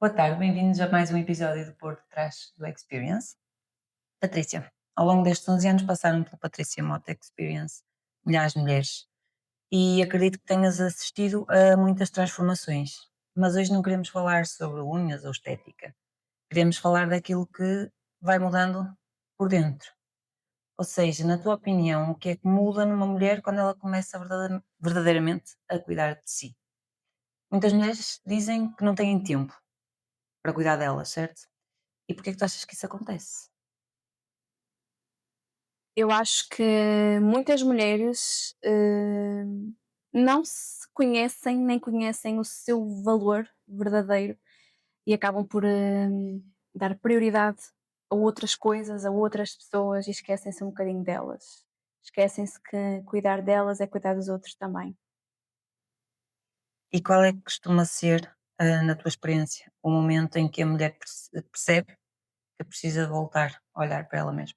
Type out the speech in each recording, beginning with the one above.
Boa tarde, bem-vindos a mais um episódio do Por Detrás do Experience. Patrícia, ao longo destes 11 anos passaram pela Patrícia Mota Experience milhares de mulheres e acredito que tenhas assistido a muitas transformações. Mas hoje não queremos falar sobre unhas ou estética, queremos falar daquilo que vai mudando por dentro. Ou seja, na tua opinião, o que é que muda numa mulher quando ela começa verdadeiramente a cuidar de si? Muitas mulheres dizem que não têm tempo para cuidar delas, certo? E porquê é que tu achas que isso acontece? Eu acho que muitas mulheres, não se conhecem, nem conhecem o seu valor verdadeiro e acabam por, dar prioridade a outras coisas, a outras pessoas e esquecem-se um bocadinho delas. Esquecem-se que cuidar delas é cuidar dos outros também. E qual é que costuma ser, na tua experiência, o momento em que a mulher percebe que precisa de voltar a olhar para ela mesma?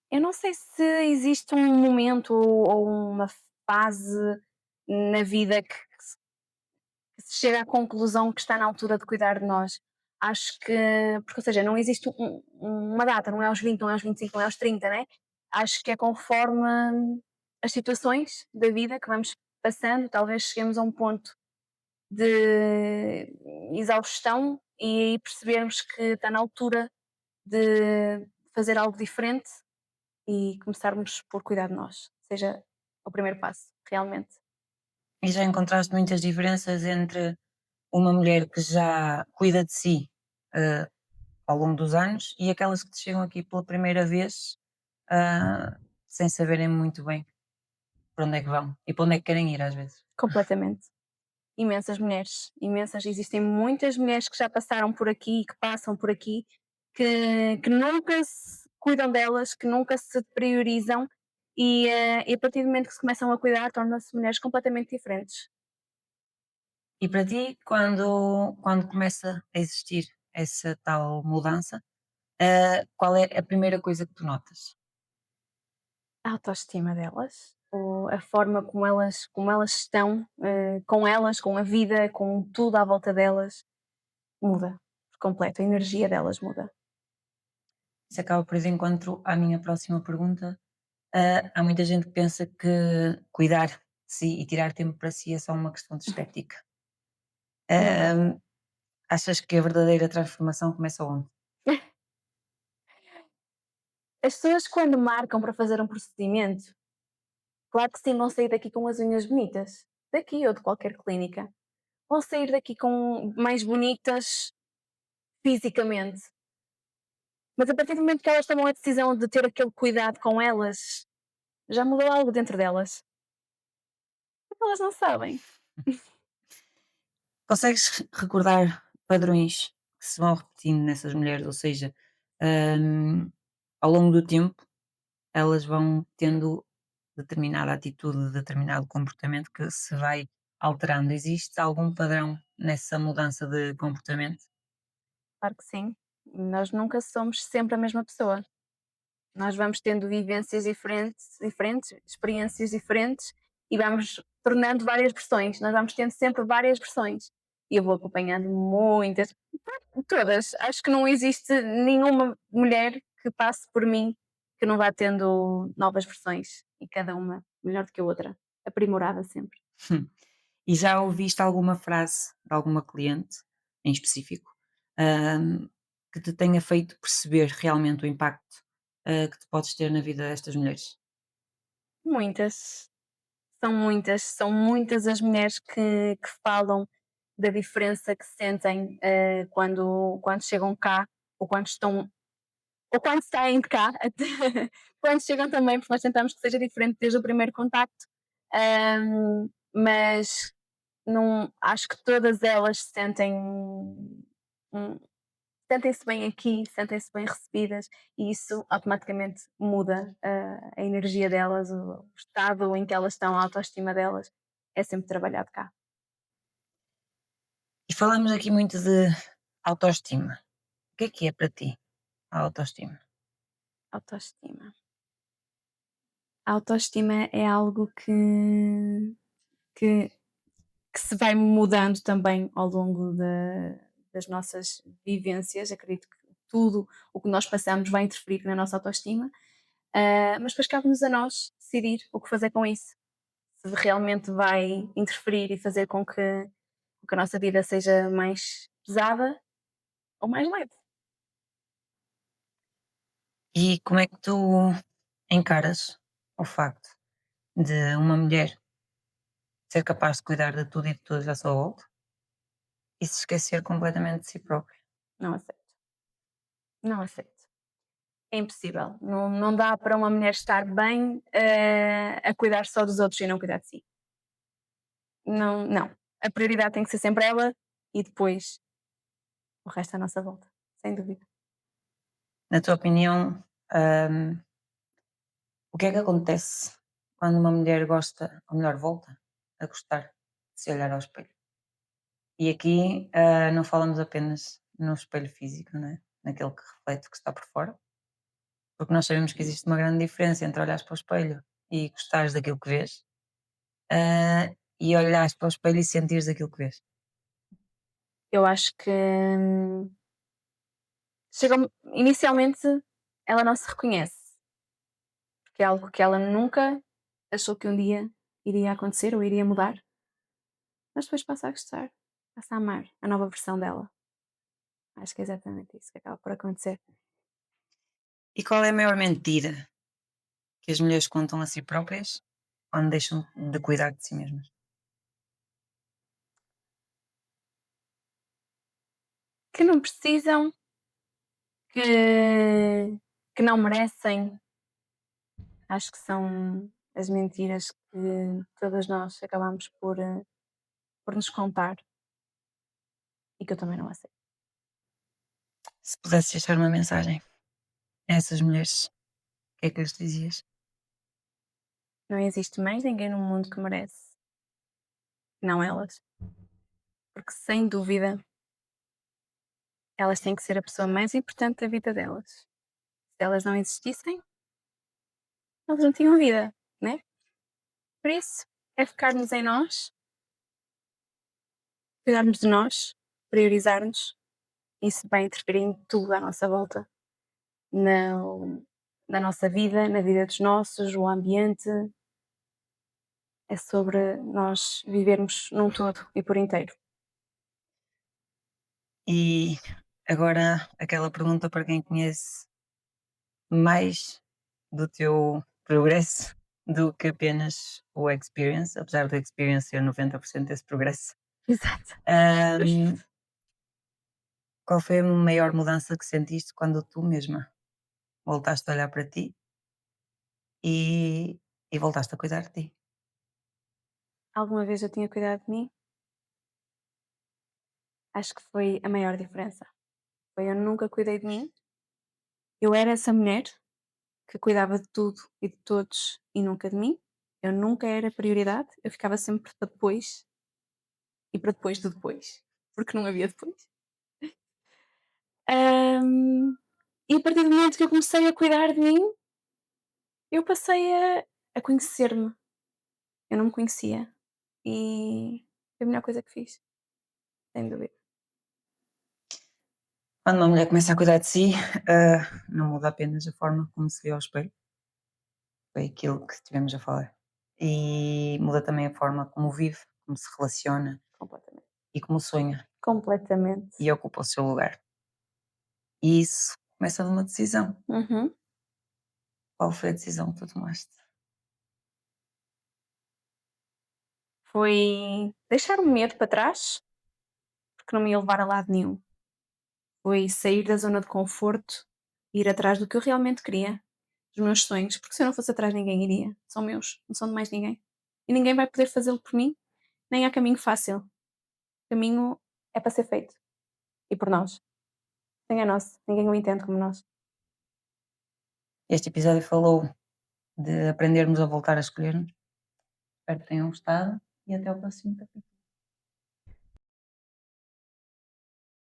Eu não sei se existe um momento ou uma fase na vida que se chega à conclusão que está na altura de cuidar de nós. Acho que, porque, ou seja, não existe uma data, não é aos 20, não é aos 25, não é aos 30, né? Acho que é conforme as situações da vida que vamos passando, talvez cheguemos a um ponto de exaustão e aí percebermos que está na altura de fazer algo diferente e começarmos por cuidar de nós, seja o primeiro passo, realmente. E já encontraste muitas diferenças entre uma mulher que já cuida de si, eh, ao longo dos anos e aquelas que te chegam aqui pela primeira vez, sem saberem muito bem para onde é que vão e para onde é que querem ir às vezes? Completamente. Imensas mulheres, imensas. Existem muitas mulheres que já passaram por aqui e que passam por aqui que nunca se cuidam delas, que nunca se priorizam e a partir do momento que se começam a cuidar tornam-se mulheres completamente diferentes. E para ti, quando começa a existir essa tal mudança, qual é a primeira coisa que tu notas? A autoestima delas, ou a forma como elas estão, com elas, com a vida, com tudo à volta delas, muda por completo, a energia delas muda. Isso acaba por ir de encontro à minha próxima pergunta. Há muita gente que pensa que cuidar de si e tirar tempo para si é só uma questão de estética. Não é. Ah, achas que a verdadeira transformação começa onde? As pessoas quando marcam para fazer um procedimento, claro que sim, vão sair daqui com as unhas bonitas, daqui ou de qualquer clínica. Vão sair daqui com mais bonitas fisicamente, mas a partir do momento que elas tomam a decisão de ter aquele cuidado com elas, já mudou algo dentro delas, porque elas não sabem. Consegues recordar padrões que se vão repetindo nessas mulheres? Ou seja, hum, ao longo do tempo, elas vão tendo determinada atitude, determinado comportamento que se vai alterando. Existe algum padrão nessa mudança de comportamento? Claro que sim, nós nunca somos sempre a mesma pessoa. Nós vamos tendo vivências diferentes, experiências diferentes e vamos tornando várias versões. Nós vamos tendo sempre várias versões. E eu vou acompanhando muitas, todas. Acho que não existe nenhuma mulher que passe por mim que não vá tendo novas versões e cada uma melhor do que a outra, aprimorada sempre. E já ouviste alguma frase de alguma cliente, em específico, hum, que te tenha feito perceber realmente o impacto, que tu podes ter na vida destas mulheres? Muitas, são muitas as mulheres que falam da diferença que sentem quando chegam cá ou quando estão ou quando saem de cá, quando chegam também, porque nós tentamos que seja diferente desde o primeiro contacto, mas não, acho que todas elas um, sentem-se bem aqui, sentem-se bem recebidas e isso automaticamente muda a energia delas, o estado em que elas estão, a autoestima delas é sempre trabalhado cá. E falamos aqui muito de autoestima. O que é para ti a autoestima? Autoestima. A autoestima é algo que que se vai mudando também ao longo das nossas vivências. Acredito que tudo o que nós passamos vai interferir na nossa autoestima, mas depois cabe-nos a nós decidir o que fazer com isso. Se realmente vai interferir e fazer com que a nossa vida seja mais pesada ou mais leve. E como é que tu encaras o facto de uma mulher ser capaz de cuidar de tudo e de todos à sua volta e se esquecer completamente de si própria? Não aceito, não aceito. É impossível. Não dá para uma mulher estar bem, a cuidar só dos outros e não cuidar de si. Não, não. A prioridade tem que ser sempre ela e depois o resto à nossa volta, sem dúvida. Na tua opinião, o que é que acontece quando uma mulher gosta, ou melhor, volta a gostar de se olhar ao espelho? E aqui não falamos apenas no espelho físico, não é? Naquele que reflete o que está por fora, porque nós sabemos que existe uma grande diferença entre olhares para o espelho e gostares daquilo que vês, e olhares para o espelho e sentires aquilo que vês. Eu acho que, chega inicialmente ela não se reconhece, porque é algo que ela nunca achou que um dia iria acontecer ou iria mudar, mas depois passa a gostar, passa a amar a nova versão dela. Acho que é exatamente isso que acaba por acontecer. E qual é a maior mentira que as mulheres contam a si próprias quando deixam de cuidar de si mesmas? Que não precisam, que não merecem, acho que são as mentiras que todas nós acabamos por nos contar e que eu também não aceito. Se pudesses deixar uma mensagem a essas mulheres, o que é que lhes dizias? Não existe mais ninguém no mundo que merece, não elas, porque sem dúvida elas têm que ser a pessoa mais importante da vida delas. Se elas não existissem, elas não tinham vida, né? Por isso, é focarmos em nós, cuidarmos de nós, priorizar-nos. Isso vai interferir em tudo à nossa volta, na, na nossa vida, na vida dos nossos, o ambiente. É sobre nós vivermos num todo e por inteiro. E agora aquela pergunta para quem conhece mais do teu progresso do que apenas o experience, apesar do experience ser 90% desse progresso. Exato. Ahm, Qual foi a maior mudança que sentiste quando tu mesma voltaste a olhar para ti e, e voltaste a cuidar de ti? Alguma vez eu tinha cuidado de mim? Acho que foi a maior diferença. Foi eu nunca cuidei de mim. Eu era essa mulher que cuidava de tudo e de todos e nunca de mim. Eu nunca era prioridade. Eu ficava sempre para depois e para depois do depois, porque não havia depois. Ahm, e a partir do momento que eu comecei a cuidar de mim, eu passei a conhecer-me. Eu não me conhecia e foi a melhor coisa que fiz, sem dúvida. Quando uma mulher começa a cuidar de si, não muda apenas a forma como se vê ao espelho, foi aquilo que estivemos a falar. E muda também a forma como vive, como se relaciona Completamente. e como sonha Completamente. e ocupa o seu lugar. E isso começa de uma decisão. Uhum. Qual foi a decisão que tu tomaste? Foi deixar o medo para trás, porque não me ia levar a lado nenhum. Foi sair da zona de conforto, ir atrás do que eu realmente queria, dos meus sonhos, porque se eu não fosse atrás ninguém iria. São meus, não são de mais ninguém. E ninguém vai poder fazê-lo por mim, nem há caminho fácil. O caminho é para ser feito. E por nós. Ninguém é nosso. Ninguém o entende como nós. Este episódio falou de aprendermos a voltar a escolher-nos. Espero que tenham gostado e até ao próximo capítulo.